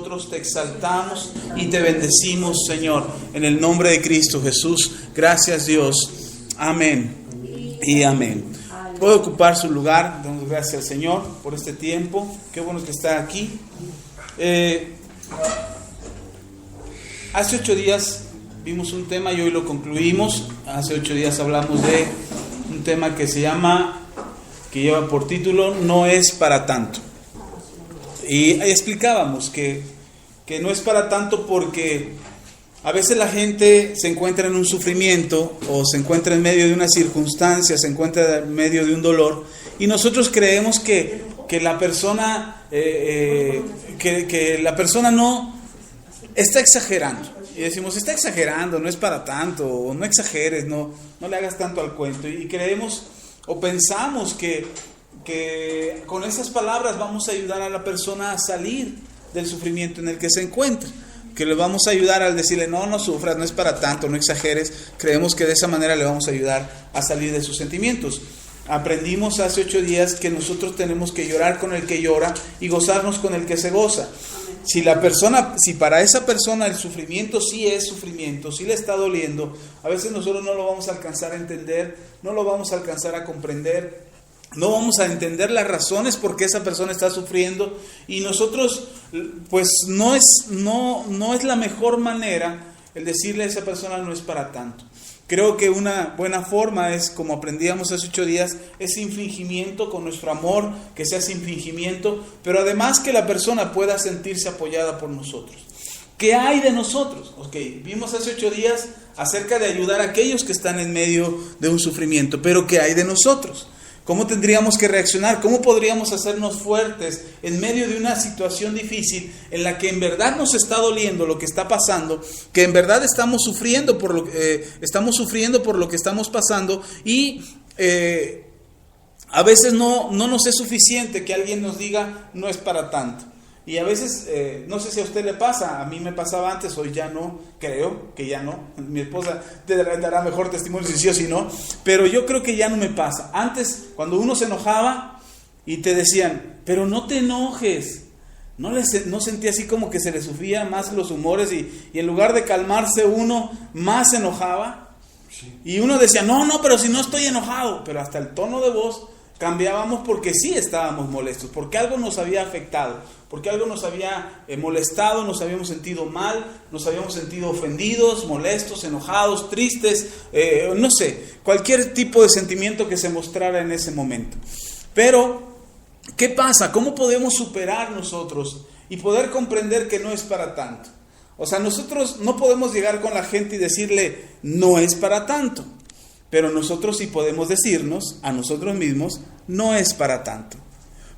nosotros te exaltamos y te bendecimos, Señor, en el nombre de Cristo Jesús. Gracias, Dios. Amén y amén. Puede ocupar su lugar. Damos gracias al Señor por este tiempo. Qué bueno que está aquí. Hace 8 días vimos un tema y hoy lo concluimos. Hace 8 días hablamos de un tema que que lleva por título No es para tanto. Y explicábamos que no es para tanto porque a veces la gente se encuentra en un sufrimiento o se encuentra en medio de una circunstancia, se encuentra en medio de un dolor y nosotros creemos que la persona no está exagerando. Y decimos, está exagerando, no es para tanto, o no exageres, no le hagas tanto al cuento. Y creemos o pensamos que con esas palabras vamos a ayudar a la persona a salir del sufrimiento en el que se encuentra. Que le vamos a ayudar al decirle, no sufras, no es para tanto, no exageres. Creemos que de esa manera le vamos a ayudar a salir de sus sentimientos. Aprendimos hace 8 días que nosotros tenemos que llorar con el que llora y gozarnos con el que se goza. Si para esa persona el sufrimiento sí es sufrimiento, sí le está doliendo, a veces nosotros no lo vamos a alcanzar a entender, no lo vamos a alcanzar a comprender, no vamos a entender las razones por qué esa persona está sufriendo y nosotros, pues no es la mejor manera el decirle a esa persona no es para tanto. Creo que una buena forma es, como aprendíamos hace 8 días, es sin fingimiento, con nuestro amor, que sea sin fingimiento, pero además que la persona pueda sentirse apoyada por nosotros. ¿Qué hay de nosotros? Vimos hace 8 días acerca de ayudar a aquellos que están en medio de un sufrimiento, pero ¿qué hay de nosotros? ¿Cómo tendríamos que reaccionar? ¿Cómo podríamos hacernos fuertes en medio de una situación difícil en la que en verdad nos está doliendo lo que está pasando, que en verdad estamos sufriendo por lo que estamos pasando y a veces no nos es suficiente que alguien nos diga no es para tanto? Y a veces, no sé si a usted le pasa, a mí me pasaba antes, hoy ya no, creo que ya no. Mi esposa te dará mejor testimonio si sí o si no, pero yo creo que ya no me pasa. Antes, cuando uno se enojaba y te decían, pero no te enojes, no sentía así como que se le subían más los humores y en lugar de calmarse uno, más se enojaba. Sí. Y uno decía, no, pero si no estoy enojado, pero hasta el tono de voz cambiábamos porque sí estábamos molestos, porque algo nos había afectado, porque algo nos había molestado, nos habíamos sentido mal, nos habíamos sentido ofendidos, molestos, enojados, tristes, no sé, cualquier tipo de sentimiento que se mostrara en ese momento. Pero, ¿qué pasa? ¿Cómo podemos superar nosotros y poder comprender que no es para tanto? O sea, nosotros no podemos llegar con la gente y decirle, no es para tanto. Pero nosotros sí podemos decirnos a nosotros mismos, no es para tanto.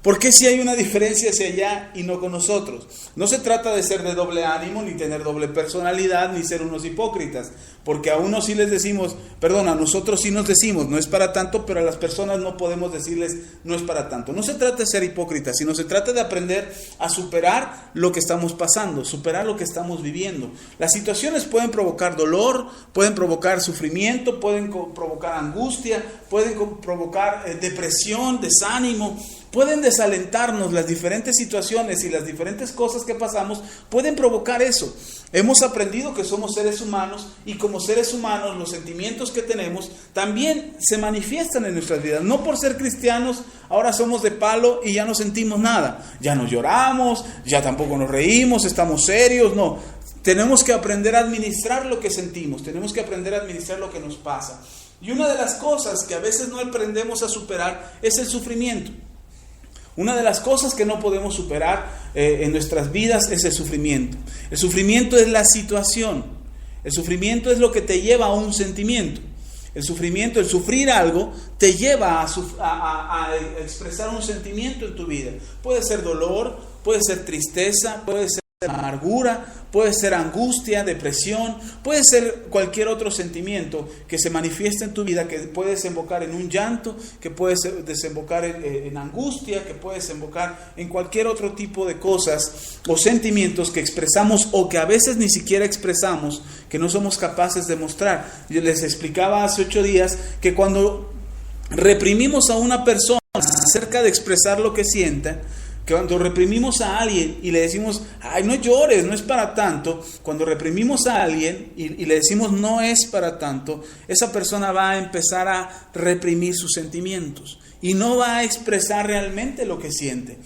¿Por qué si hay una diferencia hacia allá y no con nosotros? No se trata de ser de doble ánimo, ni tener doble personalidad, ni ser unos hipócritas. Porque a unos sí les decimos, a nosotros sí nos decimos, no es para tanto, pero a las personas no podemos decirles, no es para tanto. No se trata de ser hipócritas, sino se trata de aprender a superar lo que estamos pasando, superar lo que estamos viviendo. Las situaciones pueden provocar dolor, pueden provocar sufrimiento, pueden provocar angustia, pueden provocar depresión, desánimo. Pueden desalentarnos las diferentes situaciones y las diferentes cosas que pasamos, pueden provocar eso. Hemos aprendido que somos seres humanos y como seres humanos los sentimientos que tenemos también se manifiestan en nuestras vidas. No por ser cristianos ahora somos de palo y ya no sentimos nada. Ya no lloramos, ya tampoco nos reímos, estamos serios, no. Tenemos que aprender a administrar lo que sentimos, tenemos que aprender a administrar lo que nos pasa. Y una de las cosas que a veces no aprendemos a superar es el sufrimiento. Una de las cosas que no podemos superar en nuestras vidas es el sufrimiento. El sufrimiento es la situación. El sufrimiento es lo que te lleva a un sentimiento. El sufrimiento, el sufrir algo, te lleva a expresar un sentimiento en tu vida. Puede ser dolor, puede ser tristeza, puede ser amargura, puede ser angustia, depresión, puede ser cualquier otro sentimiento que se manifiesta en tu vida, que puede desembocar en un llanto, que puede desembocar en angustia, que puede desembocar en cualquier otro tipo de cosas o sentimientos que expresamos o que a veces ni siquiera expresamos, que no somos capaces de mostrar. Yo les explicaba hace 8 días que cuando reprimimos a una persona acerca de expresar lo que sienta, que cuando reprimimos a alguien y le decimos, ay, no llores, no es para tanto, cuando reprimimos a alguien y le decimos no es para tanto, esa persona va a empezar a reprimir sus sentimientos y no va a expresar realmente lo que siente.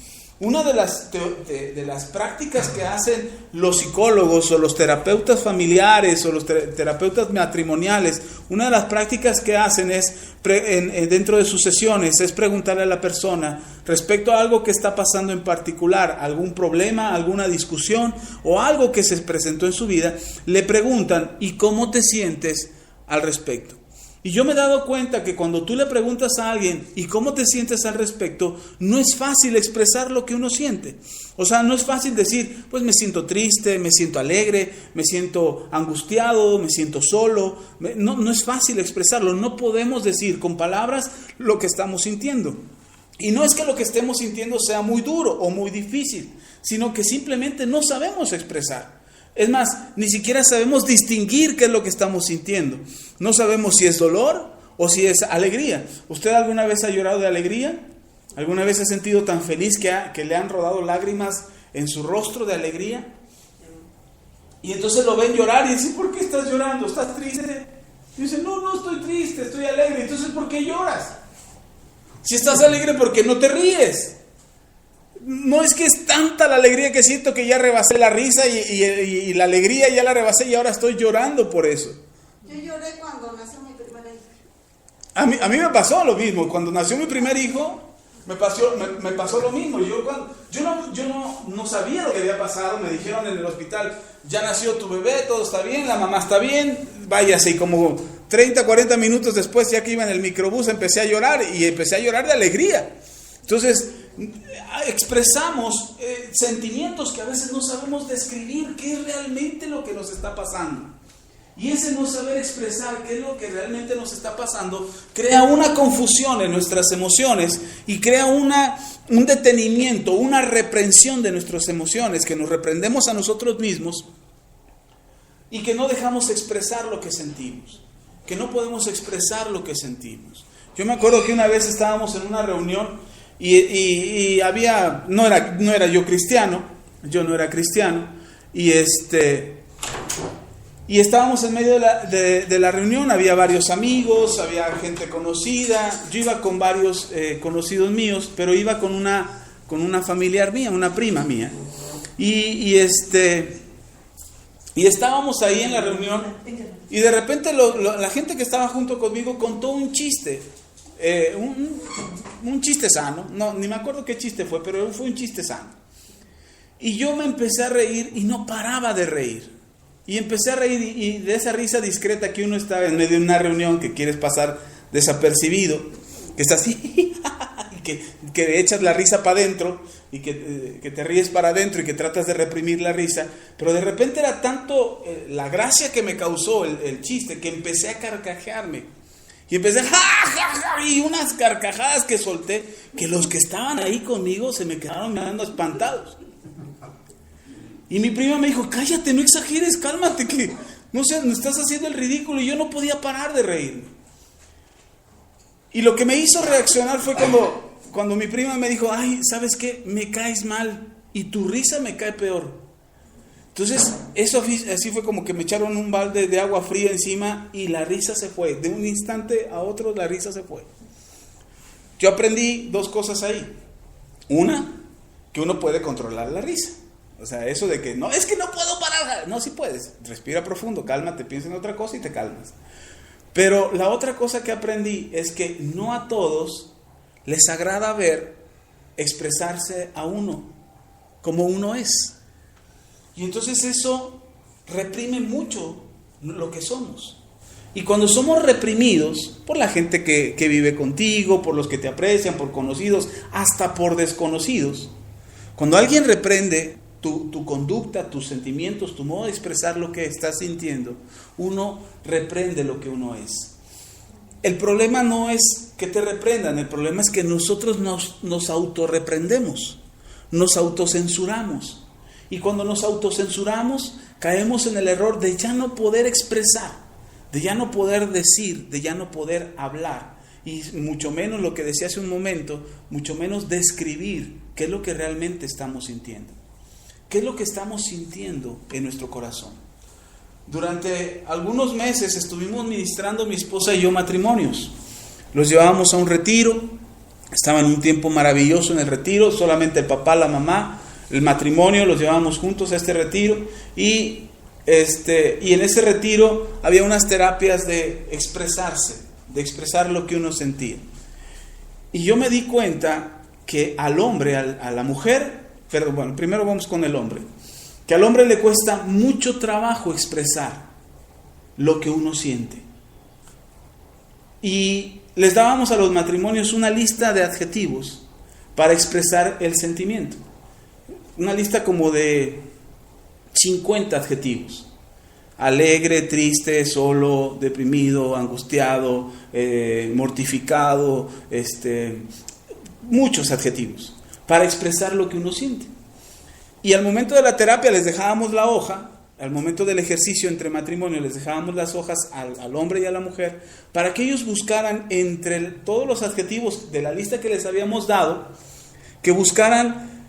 Una de las prácticas que hacen los psicólogos o los terapeutas familiares o los terapeutas matrimoniales, una de las prácticas que hacen es, dentro de sus sesiones, es preguntarle a la persona respecto a algo que está pasando en particular, algún problema, alguna discusión o algo que se presentó en su vida, le preguntan, ¿y cómo te sientes al respecto? Y yo me he dado cuenta que cuando tú le preguntas a alguien ¿y cómo te sientes al respecto? No es fácil expresar lo que uno siente. O sea, no es fácil decir, pues me siento triste, me siento alegre, me siento angustiado, me siento solo. No es fácil expresarlo. No podemos decir con palabras lo que estamos sintiendo. Y no es que lo que estemos sintiendo sea muy duro o muy difícil, sino que simplemente no sabemos expresar. Es más, ni siquiera sabemos distinguir qué es lo que estamos sintiendo. No sabemos si es dolor o si es alegría. ¿Usted alguna vez ha llorado de alegría? ¿Alguna vez ha sentido tan feliz que le han rodado lágrimas en su rostro de alegría? Y entonces lo ven llorar y dicen, ¿por qué estás llorando? ¿Estás triste? Y dicen, no estoy triste, estoy alegre. Entonces, ¿por qué lloras? Si estás alegre, ¿por qué no te ríes? No es que es tanta la alegría que siento que ya rebasé la risa y la alegría ya la rebasé y ahora estoy llorando por eso. Yo lloré cuando nació mi primer hijo. A mí me pasó lo mismo. Cuando nació mi primer hijo, me pasó lo mismo. Yo no sabía lo que había pasado. Me dijeron en el hospital, ya nació tu bebé, todo está bien, la mamá está bien, váyase. Y como 30, 40 minutos después, ya que iba en el microbús, empecé a llorar y empecé a llorar de alegría. Entonces, expresamos sentimientos que a veces no sabemos describir qué es realmente lo que nos está pasando. Y ese no saber expresar qué es lo que realmente nos está pasando crea una confusión en nuestras emociones y crea un detenimiento, una reprensión de nuestras emociones, que nos reprendemos a nosotros mismos y que no dejamos expresar lo que sentimos, que no podemos expresar lo que sentimos. Yo me acuerdo que una vez estábamos en una reunión y había, no era yo cristiano, yo no era cristiano, y estábamos en medio de la reunión, había varios amigos, había gente conocida, yo iba con varios conocidos míos, pero iba con una familiar mía, una prima mía, y estábamos ahí en la reunión, y de repente la gente que estaba junto conmigo contó un chiste, un chiste sano, no, ni me acuerdo qué chiste fue, pero fue un chiste sano. Y yo me empecé a reír y no paraba de reír. Y empecé a reír y de esa risa discreta que uno está en medio de una reunión que quieres pasar desapercibido, que estás así, que echas la risa para adentro y que te ríes para adentro y que tratas de reprimir la risa, pero de repente era tanto la gracia que me causó el chiste que empecé a carcajearme. Y empecé, y unas carcajadas que solté, que los que estaban ahí conmigo se me quedaron mirando espantados. Y mi prima me dijo, cállate, no exageres, cálmate, que no estás haciendo el ridículo. Y yo no podía parar de reírme. Y lo que me hizo reaccionar fue cuando mi prima me dijo, ay, ¿sabes qué? Me caes mal y tu risa me cae peor. Entonces, eso así fue como que me echaron un balde de agua fría encima y la risa se fue. De un instante a otro la risa se fue. Yo aprendí dos cosas ahí. Una, que uno puede controlar la risa. O sea, eso de que no, es que no puedo parar. No, sí puedes. Respira profundo, cálmate, piensa en otra cosa y te calmas. Pero la otra cosa que aprendí es que no a todos les agrada ver expresarse a uno como uno es. Y entonces eso reprime mucho lo que somos. Y cuando somos reprimidos por la gente que vive contigo, por los que te aprecian, por conocidos, hasta por desconocidos, cuando alguien reprende tu conducta, tus sentimientos, tu modo de expresar lo que estás sintiendo, uno reprende lo que uno es. El problema no es que te reprendan, el problema es que nosotros nos autorreprendemos, nos autocensuramos. Y cuando nos autocensuramos, caemos en el error de ya no poder expresar, de ya no poder decir, de ya no poder hablar. Y mucho menos lo que decía hace un momento, mucho menos describir qué es lo que realmente estamos sintiendo. ¿Qué es lo que estamos sintiendo en nuestro corazón? Durante algunos meses estuvimos ministrando mi esposa y yo matrimonios. Los llevábamos a un retiro, estaban un tiempo maravilloso en el retiro, solamente el papá, la mamá, el matrimonio, los llevábamos juntos a este retiro y en ese retiro había unas terapias de expresarse, de expresar lo que uno sentía. Y yo me di cuenta que al hombre, a la mujer, pero bueno, primero vamos con el hombre, que al hombre le cuesta mucho trabajo expresar lo que uno siente. Y les dábamos a los matrimonios una lista de adjetivos para expresar el sentimiento. Una lista como de 50 adjetivos. Alegre, triste, solo, deprimido, angustiado, mortificado, muchos adjetivos para expresar lo que uno siente. Y al momento de la terapia les dejábamos la hoja, al momento del ejercicio entre matrimonio les dejábamos las hojas al hombre y a la mujer para que ellos buscaran entre todos los adjetivos de la lista que les habíamos dado, que buscaran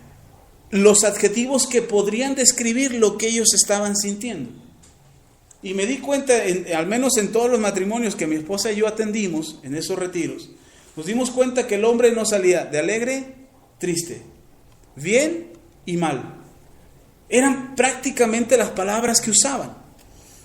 los adjetivos que podrían describir lo que ellos estaban sintiendo. Y me di cuenta, al menos en todos los matrimonios que mi esposa y yo atendimos en esos retiros, nos dimos cuenta que el hombre no salía de alegre, triste, bien y mal. Eran prácticamente las palabras que usaban.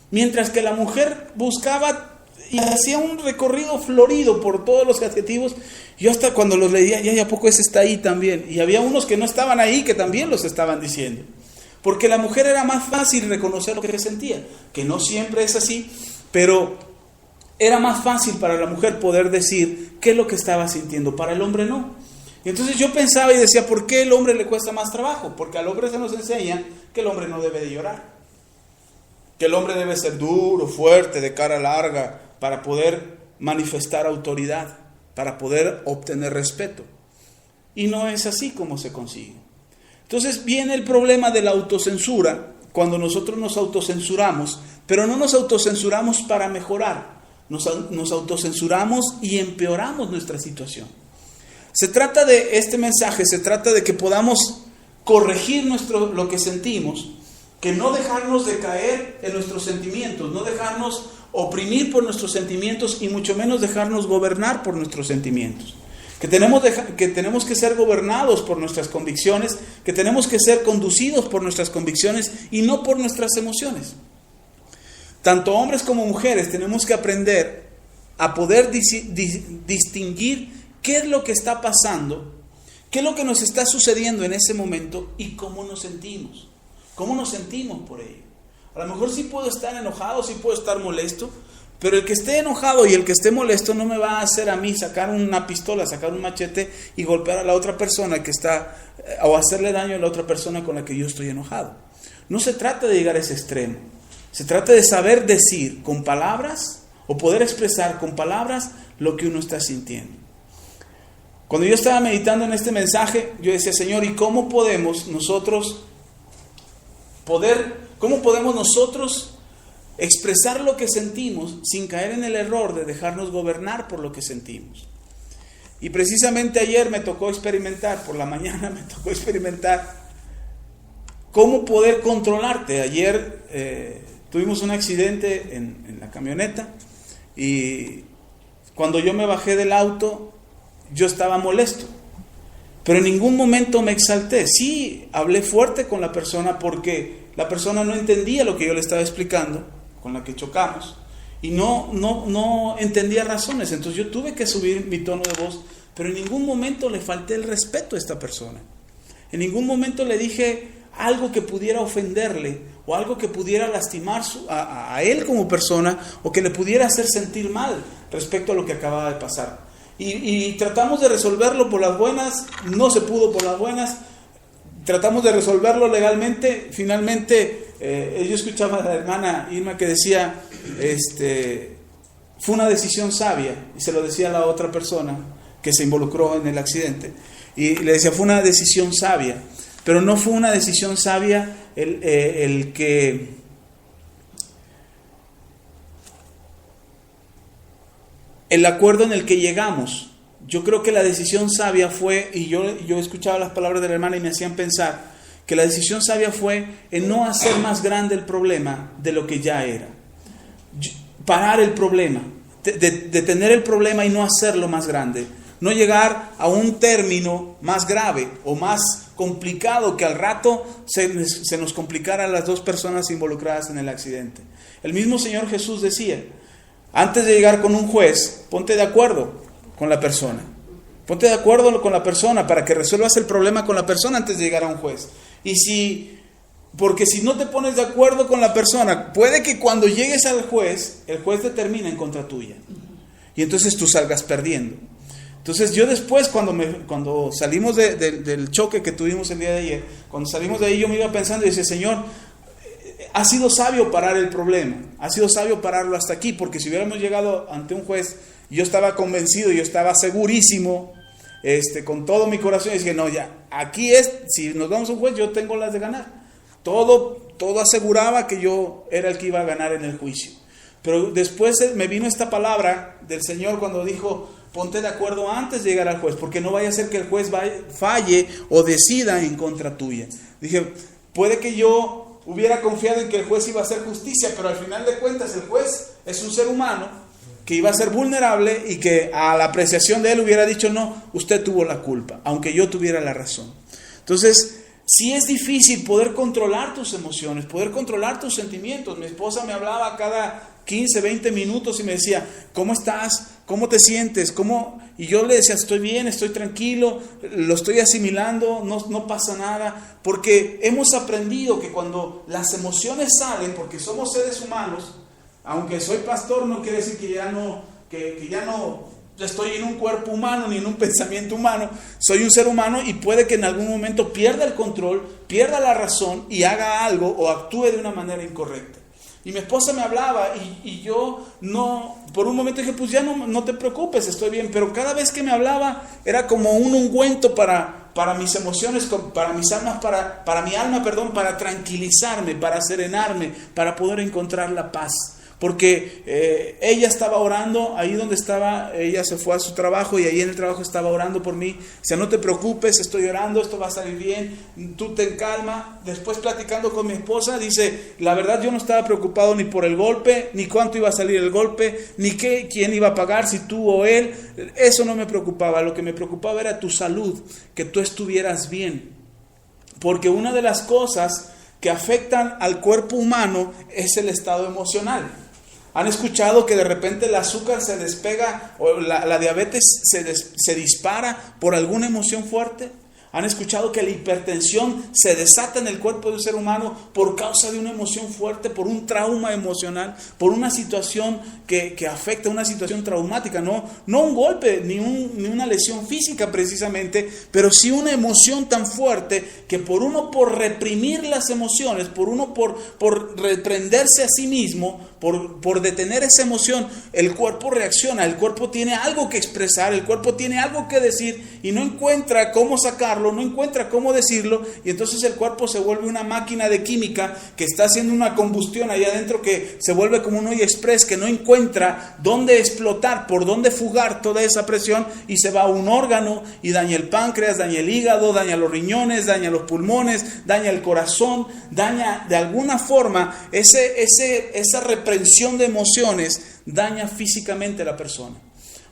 Mientras que la mujer buscaba y hacía un recorrido florido por todos los adjetivos. Yo hasta cuando los leía, ya ¿a poco ese está ahí también? Y había unos que no estaban ahí que también los estaban diciendo. Porque la mujer era más fácil reconocer lo que sentía, que no siempre es así, pero era más fácil para la mujer poder decir qué es lo que estaba sintiendo, para el hombre no. Y entonces yo pensaba y decía, ¿por qué el hombre le cuesta más trabajo? Porque al hombre se nos enseña que el hombre no debe de llorar, que el hombre debe ser duro, fuerte, de cara larga, para poder manifestar autoridad, para poder obtener respeto. Y no es así como se consigue. Entonces viene el problema de la autocensura, cuando nosotros nos autocensuramos, pero no nos autocensuramos para mejorar, nos autocensuramos y empeoramos nuestra situación. Se trata de este mensaje, se trata de que podamos corregir lo que sentimos, que no dejarnos de caer en nuestros sentimientos, no dejarnos oprimir por nuestros sentimientos y mucho menos dejarnos gobernar por nuestros sentimientos. Que tenemos que ser gobernados por nuestras convicciones, que tenemos que ser conducidos por nuestras convicciones y no por nuestras emociones. Tanto hombres como mujeres tenemos que aprender a poder distinguir qué es lo que está pasando, qué es lo que nos está sucediendo en ese momento y cómo nos sentimos por ello. A lo mejor sí puedo estar enojado, sí puedo estar molesto, pero el que esté enojado y el que esté molesto no me va a hacer a mí sacar una pistola, sacar un machete y golpear a la otra persona que está, o hacerle daño a la otra persona con la que yo estoy enojado. No se trata de llegar a ese extremo, se trata de saber decir con palabras o poder expresar con palabras lo que uno está sintiendo. Cuando yo estaba meditando en este mensaje, yo decía, Señor, ¿y cómo podemos nosotros expresar lo que sentimos sin caer en el error de dejarnos gobernar por lo que sentimos? Y precisamente ayer me tocó experimentar, por la mañana me tocó experimentar cómo poder controlarte. Ayer tuvimos un accidente en la camioneta y cuando yo me bajé del auto, yo estaba molesto, pero en ningún momento me exalté. Sí, hablé fuerte con la persona porque la persona no entendía lo que yo le estaba explicando, con la que chocamos, y no entendía razones. Entonces yo tuve que subir mi tono de voz, pero en ningún momento le falté el respeto a esta persona. En ningún momento le dije algo que pudiera ofenderle o algo que pudiera lastimar a él como persona o que le pudiera hacer sentir mal respecto a lo que acababa de pasar. Y tratamos de resolverlo por las buenas, no se pudo por las buenas, tratamos de resolverlo legalmente. Finalmente, yo escuchaba a la hermana Irma que decía, fue una decisión sabia, y se lo decía a la otra persona que se involucró en el accidente, y le decía, fue una decisión sabia, pero no fue una decisión sabia el acuerdo en el que llegamos yo creo que la decisión sabia fue, y yo escuchaba las palabras de la hermana y me hacían pensar, que la decisión sabia fue en no hacer más grande el problema de lo que ya era. Parar el problema, detener el problema y no hacerlo más grande. No llegar a un término más grave o más complicado que al rato se nos complicara a las dos personas involucradas en el accidente. El mismo Señor Jesús decía, antes de llegar con un juez, ponte de acuerdo con la persona. Ponte de acuerdo con la persona para que resuelvas el problema con la persona antes de llegar a un juez. Porque si no te pones de acuerdo con la persona, puede que cuando llegues al juez, el juez determine en contra tuya. Y entonces tú salgas perdiendo. Entonces yo después, cuando salimos del choque que tuvimos el día de ayer, cuando salimos de ahí yo me iba pensando y decía, Señor, ha sido sabio parar el problema, ha sido sabio pararlo hasta aquí, porque si hubiéramos llegado ante un juez, yo estaba convencido, yo estaba segurísimo, con todo mi corazón, y decía, no, ya, aquí si nos vamos a un juez, yo tengo las de ganar. Todo aseguraba que yo era el que iba a ganar en el juicio. Pero después me vino esta palabra del Señor cuando dijo, ponte de acuerdo antes de llegar al juez, porque no vaya a ser que el juez falle o decida en contra tuya. Dije, puede que yo hubiera confiado en que el juez iba a hacer justicia, pero al final de cuentas el juez es un ser humano que iba a ser vulnerable y que a la apreciación de él hubiera dicho, no, usted tuvo la culpa, aunque yo tuviera la razón. Entonces, sí es difícil poder controlar tus emociones, poder controlar tus sentimientos. Mi esposa me hablaba cada 15, 20 minutos y me decía, ¿cómo estás? ¿Cómo te sientes? Y yo le decía, estoy bien, estoy tranquilo, lo estoy asimilando, no pasa nada. Porque hemos aprendido que cuando las emociones salen, porque somos seres humanos, aunque soy pastor, no quiere decir que ya no estoy en un cuerpo humano ni en un pensamiento humano. Soy un ser humano y puede que en algún momento pierda el control, pierda la razón y haga algo o actúe de una manera incorrecta. Y mi esposa me hablaba y yo por un momento dije, pues ya no te preocupes, estoy bien. Pero cada vez que me hablaba era como un ungüento para mis emociones, para mi alma, para tranquilizarme, para serenarme, para poder encontrar la paz. Porque ella estaba orando ahí donde estaba, ella se fue a su trabajo y ahí en el trabajo estaba orando por mí. O sea, no te preocupes, estoy orando, esto va a salir bien, tú ten calma. Después platicando con mi esposa, dice, la verdad yo no estaba preocupado ni por el golpe, ni cuánto iba a salir el golpe, ni quién iba a pagar, si tú o él. Eso no me preocupaba, lo que me preocupaba era tu salud, que tú estuvieras bien. Porque una de las cosas que afectan al cuerpo humano es el estado emocional. ¿Han escuchado que de repente el azúcar se despega o la diabetes se dispara por alguna emoción fuerte? ¿Han escuchado que la hipertensión se desata en el cuerpo de un ser humano por causa de una emoción fuerte, por un trauma emocional, por una situación que afecta, una situación traumática? No un golpe, ni una lesión física precisamente, pero sí una emoción tan fuerte que por reprimir las emociones, por reprenderse a sí mismo, por detener esa emoción, el cuerpo reacciona, el cuerpo tiene algo que expresar, el cuerpo tiene algo que decir y no encuentra cómo sacarlo, no encuentra cómo decirlo, y entonces el cuerpo se vuelve una máquina de química que está haciendo una combustión ahí adentro que se vuelve como un hoy express que no encuentra dónde explotar, por dónde fugar toda esa presión, y se va a un órgano y daña el páncreas, daña el hígado, daña los riñones, daña los pulmones, daña el corazón, daña de alguna forma esa reprensión de emociones, daña físicamente a la persona.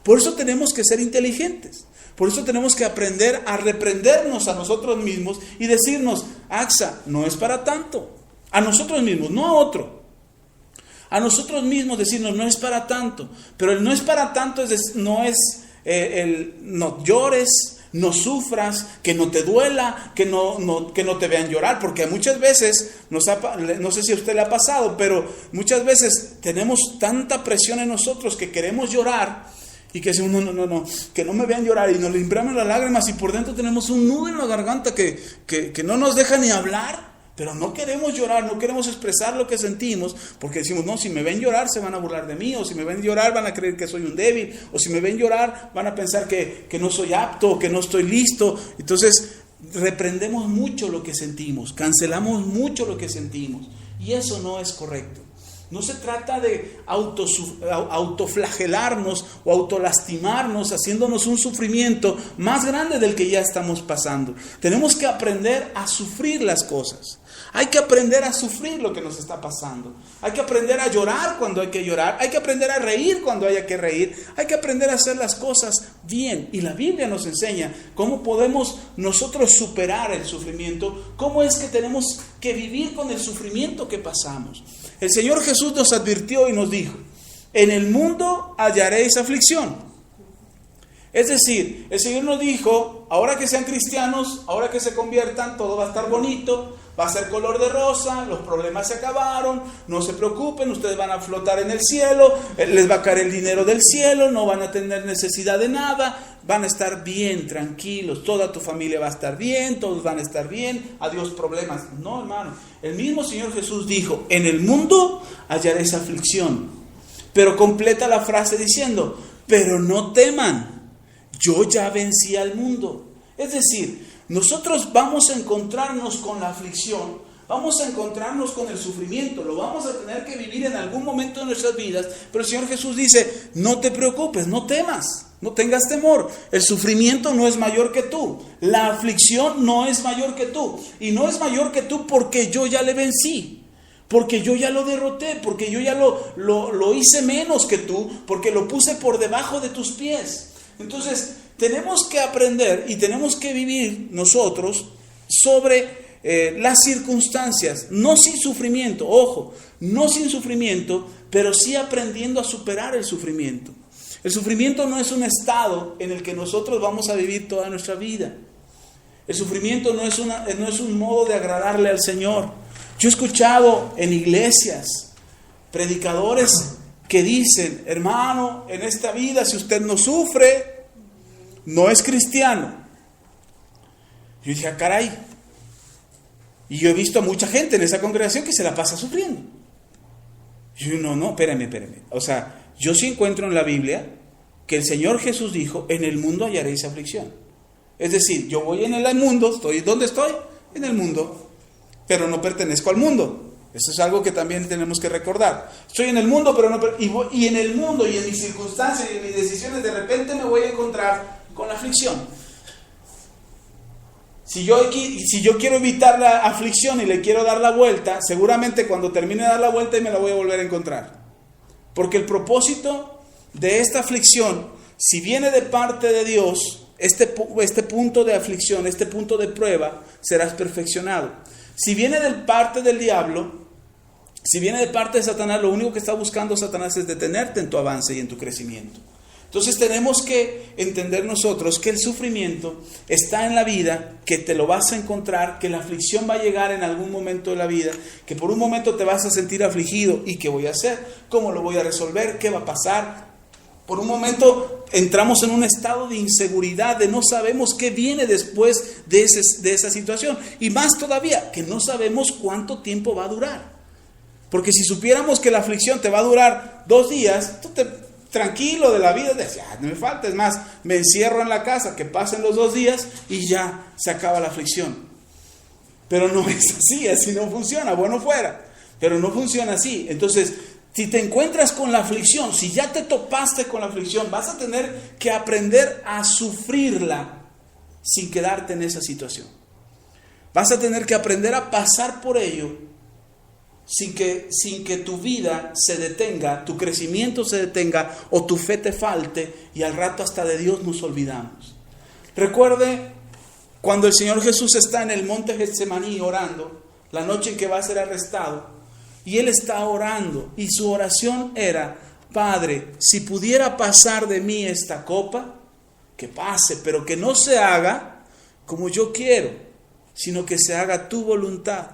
Por eso tenemos que ser inteligentes. Por eso tenemos que aprender a reprendernos a nosotros mismos y decirnos, Axa, no es para tanto. A nosotros mismos, no a otro. A nosotros mismos decirnos, no es para tanto. Pero el no es para tanto no llores, no sufras, que no te duela, que no te vean llorar. Porque muchas veces, no sé si a usted le ha pasado, pero muchas veces tenemos tanta presión en nosotros que queremos llorar. Y que decimos, no, que no me vean llorar, y nos limpiamos las lágrimas y por dentro tenemos un nudo en la garganta que no nos deja ni hablar, pero no queremos llorar, no queremos expresar lo que sentimos, porque decimos, no, si me ven llorar se van a burlar de mí, o si me ven llorar van a creer que soy un débil, o si me ven llorar van a pensar que no soy apto, que no estoy listo. Entonces reprendemos mucho lo que sentimos, cancelamos mucho lo que sentimos, y eso no es correcto. No se trata de autoflagelarnos o autolastimarnos, haciéndonos un sufrimiento más grande del que ya estamos pasando. Tenemos que aprender a sufrir las cosas. Hay que aprender a sufrir lo que nos está pasando. Hay que aprender a llorar cuando hay que llorar. Hay que aprender a reír cuando haya que reír. Hay que aprender a hacer las cosas bien. Y la Biblia nos enseña cómo podemos nosotros superar el sufrimiento. Cómo es que tenemos que vivir con el sufrimiento que pasamos. El Señor Jesús nos advirtió y nos dijo: en el mundo hallaréis aflicción. Es decir, el Señor nos dijo: ahora que sean cristianos, ahora que se conviertan, todo va a estar bonito, va a ser color de rosa, los problemas se acabaron, no se preocupen, ustedes van a flotar en el cielo, les va a caer el dinero del cielo, no van a tener necesidad de nada, van a estar bien, tranquilos, toda tu familia va a estar bien, todos van a estar bien, adiós problemas. No, hermano, el mismo Señor Jesús dijo: en el mundo hallaréis aflicción, pero completa la frase diciendo: pero no teman, yo ya vencí al mundo. Es decir, nosotros vamos a encontrarnos con la aflicción, vamos a encontrarnos con el sufrimiento, lo vamos a tener que vivir en algún momento de nuestras vidas, pero el Señor Jesús dice: no te preocupes, no temas, no tengas temor. El sufrimiento no es mayor que tú, la aflicción no es mayor que tú, y no es mayor que tú porque yo ya le vencí. Porque yo ya lo derroté, porque yo ya lo hice menos que tú, porque lo puse por debajo de tus pies. Entonces, tenemos que aprender y tenemos que vivir nosotros sobre las circunstancias, no sin sufrimiento, ojo, no sin sufrimiento, pero sí aprendiendo a superar el sufrimiento. El sufrimiento no es un estado en el que nosotros vamos a vivir toda nuestra vida. El sufrimiento no es un modo de agradarle al Señor. Yo he escuchado en iglesias predicadores que dicen: hermano, en esta vida si usted no sufre, no es cristiano. Yo dije: ah, caray. Y yo he visto a mucha gente en esa congregación que se la pasa sufriendo. Y yo: no, espérame. O sea, yo sí encuentro en la Biblia que el Señor Jesús dijo: en el mundo hallaréis aflicción. Es decir, yo voy en el mundo, ¿dónde estoy? En el mundo. Pero no pertenezco al mundo. Eso es algo que también tenemos que recordar. Estoy en el mundo, pero no, y en el mundo y en mis circunstancias y en mis decisiones, de repente me voy a encontrar con la aflicción. Si yo quiero evitar la aflicción y le quiero dar la vuelta, seguramente cuando termine de dar la vuelta me la voy a volver a encontrar. Porque el propósito de esta aflicción, si viene de parte de Dios, este punto de aflicción, este punto de prueba, serás perfeccionado. Si viene de parte del diablo, si viene de parte de Satanás, lo único que está buscando Satanás es detenerte en tu avance y en tu crecimiento. Entonces tenemos que entender nosotros que el sufrimiento está en la vida, que te lo vas a encontrar, que la aflicción va a llegar en algún momento de la vida, que por un momento te vas a sentir afligido. ¿Y qué voy a hacer? ¿Cómo lo voy a resolver? ¿Qué va a pasar? Por un momento entramos en un estado de inseguridad, de no sabemos qué viene después de esa situación. Y más todavía, que no sabemos cuánto tiempo va a durar. Porque si supiéramos que la aflicción te va a durar 2 días, tú tranquilo de la vida, dices: no me falta, es más, me encierro en la casa, que pasen los 2 días y ya se acaba la aflicción. Pero no es así no funciona, bueno fuera, pero no funciona así. Entonces, si te encuentras con la aflicción, si ya te topaste con la aflicción, vas a tener que aprender a sufrirla sin quedarte en esa situación. Vas a tener que aprender a pasar por ello sin que tu vida se detenga, tu crecimiento se detenga o tu fe te falte y al rato hasta de Dios nos olvidamos. Recuerde cuando el Señor Jesús está en el monte Getsemaní orando, la noche en que va a ser arrestado. Y Él está orando y su oración era: Padre, si pudiera pasar de mí esta copa, que pase, pero que no se haga como yo quiero, sino que se haga tu voluntad.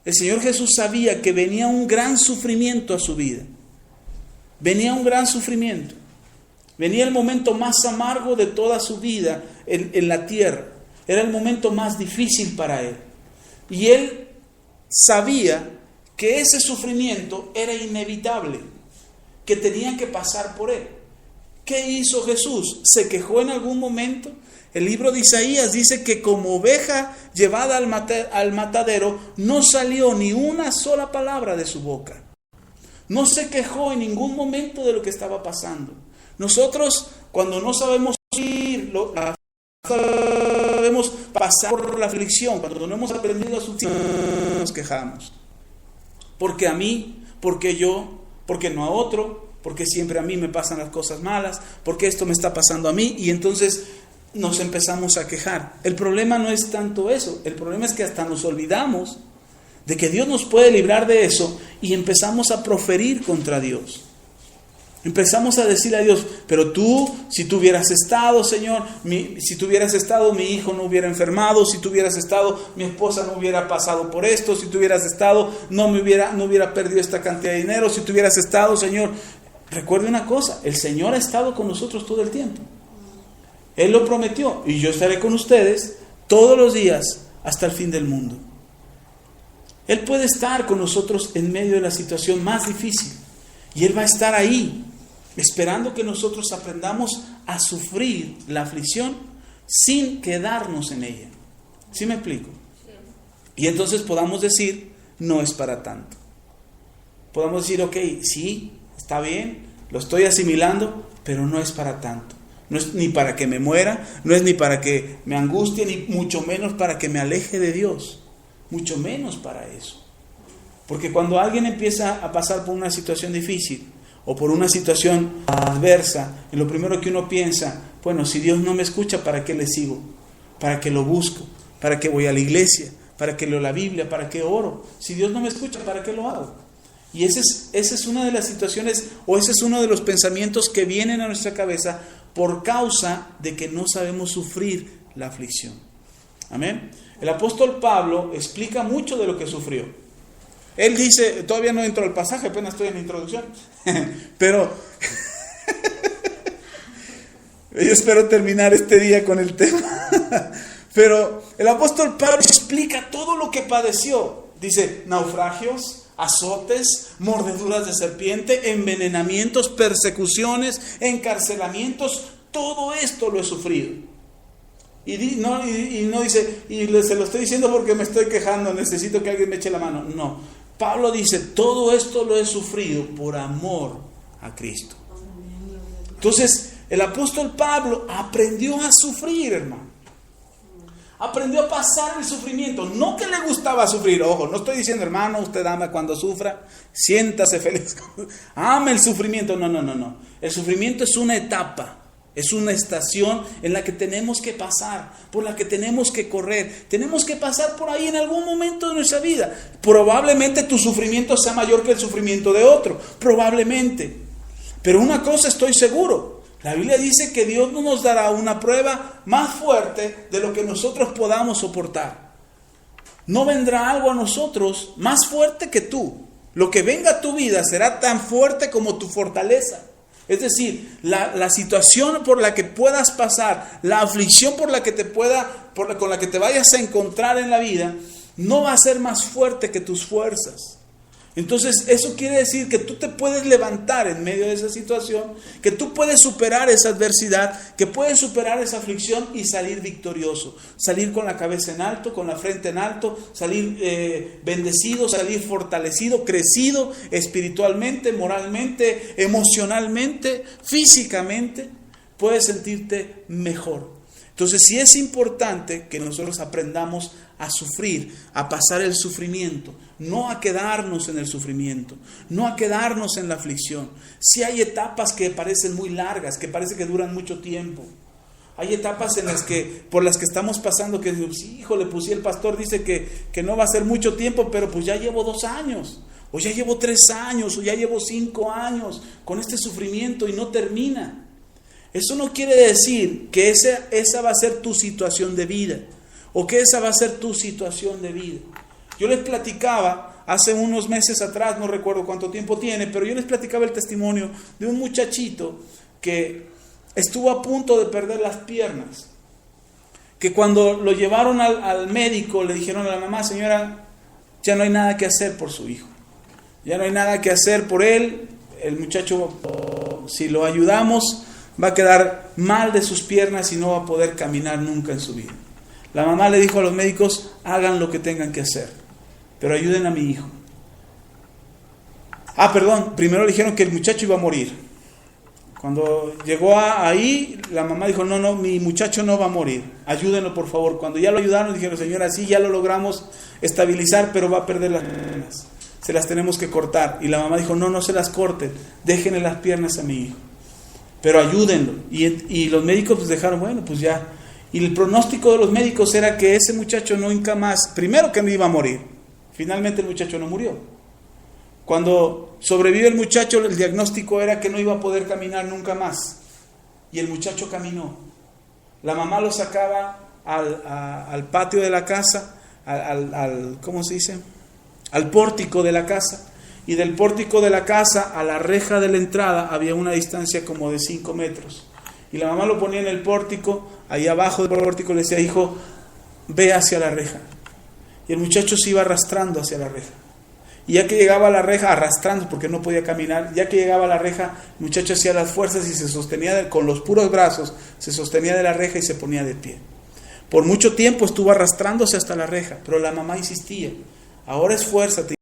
El Señor Jesús sabía que venía un gran sufrimiento a su vida. Venía un gran sufrimiento. Venía el momento más amargo de toda su vida en la tierra. Era el momento más difícil para Él. Y Él sabía que ese sufrimiento era inevitable, que tenían que pasar por Él. ¿Qué hizo Jesús? ¿Se quejó en algún momento? El libro de Isaías dice que como oveja llevada al matadero, no salió ni una sola palabra de su boca. No se quejó en ningún momento de lo que estaba pasando. Nosotros, cuando no sabemos ir, sabemos pasar por la aflicción, cuando no hemos aprendido a sufrir, nos quejamos. Porque a mí, porque yo, porque no a otro, porque siempre a mí me pasan las cosas malas, porque esto me está pasando a mí, y entonces nos empezamos a quejar. El problema no es tanto eso, el problema es que hasta nos olvidamos de que Dios nos puede librar de eso y empezamos a proferir contra Dios. Empezamos a decirle a Dios, pero tú, si tú hubieras estado, Señor, si tú hubieras estado, mi hijo no hubiera enfermado, si tú hubieras estado, mi esposa no hubiera pasado por esto, si tú hubieras estado, no hubiera perdido esta cantidad de dinero, si tú hubieras estado, Señor. Recuerde una cosa, el Señor ha estado con nosotros todo el tiempo. Él lo prometió, y yo estaré con ustedes todos los días hasta el fin del mundo. Él puede estar con nosotros en medio de la situación más difícil, y Él va a estar ahí, esperando que nosotros aprendamos a sufrir la aflicción sin quedarnos en ella. ¿Sí me explico? Y entonces podamos decir, no es para tanto. Podamos decir, ok, sí, está bien, lo estoy asimilando, pero no es para tanto. No es ni para que me muera, no es ni para que me angustie, ni mucho menos para que me aleje de Dios. Mucho menos para eso. Porque cuando alguien empieza a pasar por una situación difícil o por una situación adversa, en lo primero que uno piensa, bueno, si Dios no me escucha, ¿para qué le sigo? ¿Para qué lo busco? ¿Para qué voy a la iglesia? ¿Para qué leo la Biblia? ¿Para qué oro? Si Dios no me escucha, ¿para qué lo hago? Y esa es una de las situaciones, o ese es uno de los pensamientos que vienen a nuestra cabeza por causa de que no sabemos sufrir la aflicción. Amén. El apóstol Pablo explica mucho de lo que sufrió. Él dice, todavía no entro al pasaje, apenas estoy en la introducción, pero yo espero terminar este día con el tema. Pero el apóstol Pablo explica todo lo que padeció. Dice, naufragios, azotes, mordeduras de serpiente, envenenamientos, persecuciones, encarcelamientos, todo esto lo he sufrido. Y no dice, se lo estoy diciendo porque me estoy quejando, necesito que alguien me eche la mano. No, Pablo dice, todo esto lo he sufrido por amor a Cristo. Entonces, el apóstol Pablo aprendió a sufrir, hermano. Aprendió a pasar el sufrimiento. No que le gustaba sufrir, ojo, no estoy diciendo, hermano, usted ama cuando sufra, siéntase feliz. Ama el sufrimiento. No. El sufrimiento es una etapa. Es una estación en la que tenemos que pasar, por la que tenemos que correr. Tenemos que pasar por ahí en algún momento de nuestra vida. Probablemente tu sufrimiento sea mayor que el sufrimiento de otro. Probablemente. Pero una cosa estoy seguro. La Biblia dice que Dios no nos dará una prueba más fuerte de lo que nosotros podamos soportar. No vendrá algo a nosotros más fuerte que tú. Lo que venga a tu vida será tan fuerte como tu fortaleza. Es decir, la situación por la que puedas pasar, la aflicción con la que te vayas a encontrar en la vida, no va a ser más fuerte que tus fuerzas. Entonces, eso quiere decir que tú te puedes levantar en medio de esa situación, que tú puedes superar esa adversidad, que puedes superar esa aflicción y salir victorioso, salir con la cabeza en alto, con la frente en alto, salir bendecido, salir fortalecido, crecido espiritualmente, moralmente, emocionalmente, físicamente, puedes sentirte mejor. Entonces, sí es importante que nosotros aprendamos a sufrir, a pasar el sufrimiento, no a quedarnos en el sufrimiento, no a quedarnos en la aflicción. Sí hay etapas que parecen muy largas, que parece que duran mucho tiempo. Hay etapas por las que estamos pasando que, híjole, pues sí, el pastor dice que no va a ser mucho tiempo, pero pues ya llevo 2 años, o ya llevo 3 años, o ya llevo 5 años con este sufrimiento y no termina. Eso no quiere decir que esa va a ser tu situación de vida, o que esa va a ser tu situación de vida. Yo les platicaba hace unos meses atrás, no recuerdo cuánto tiempo tiene, pero yo les platicaba el testimonio de un muchachito que estuvo a punto de perder las piernas. Que cuando lo llevaron al médico le dijeron a la mamá, señora, ya no hay nada que hacer por su hijo. Ya no hay nada que hacer por él. El muchacho, si lo ayudamos, va a quedar mal de sus piernas y no va a poder caminar nunca en su vida. La mamá le dijo a los médicos, hagan lo que tengan que hacer, pero ayuden a mi hijo. Primero le dijeron que el muchacho iba a morir. Cuando llegó ahí, la mamá dijo, no, mi muchacho no va a morir, ayúdenlo por favor. Cuando ya lo ayudaron, dijeron, señora, sí, ya lo logramos estabilizar, pero va a perder las piernas, se las tenemos que cortar. Y la mamá dijo, no se las corten, déjenle las piernas a mi hijo, pero ayúdenlo. Y los médicos pues dejaron, bueno, pues ya. Y el pronóstico de los médicos era que ese muchacho nunca más, primero que no iba a morir, finalmente el muchacho no murió. Cuando sobrevive el muchacho, el diagnóstico era que no iba a poder caminar nunca más. Y el muchacho caminó. La mamá lo sacaba al patio de la casa, ¿cómo se dice? Al pórtico de la casa. Y del pórtico de la casa a la reja de la entrada había una distancia como de 5 metros. Y la mamá lo ponía en el pórtico, ahí abajo del pórtico le decía, hijo, ve hacia la reja. Y el muchacho se iba arrastrando hacia la reja. Y ya que llegaba a la reja, arrastrando porque no podía caminar, ya que llegaba a la reja, el muchacho hacía las fuerzas y se sostenía con los puros brazos, se sostenía de la reja y se ponía de pie. Por mucho tiempo estuvo arrastrándose hasta la reja, pero la mamá insistía, ahora esfuérzate.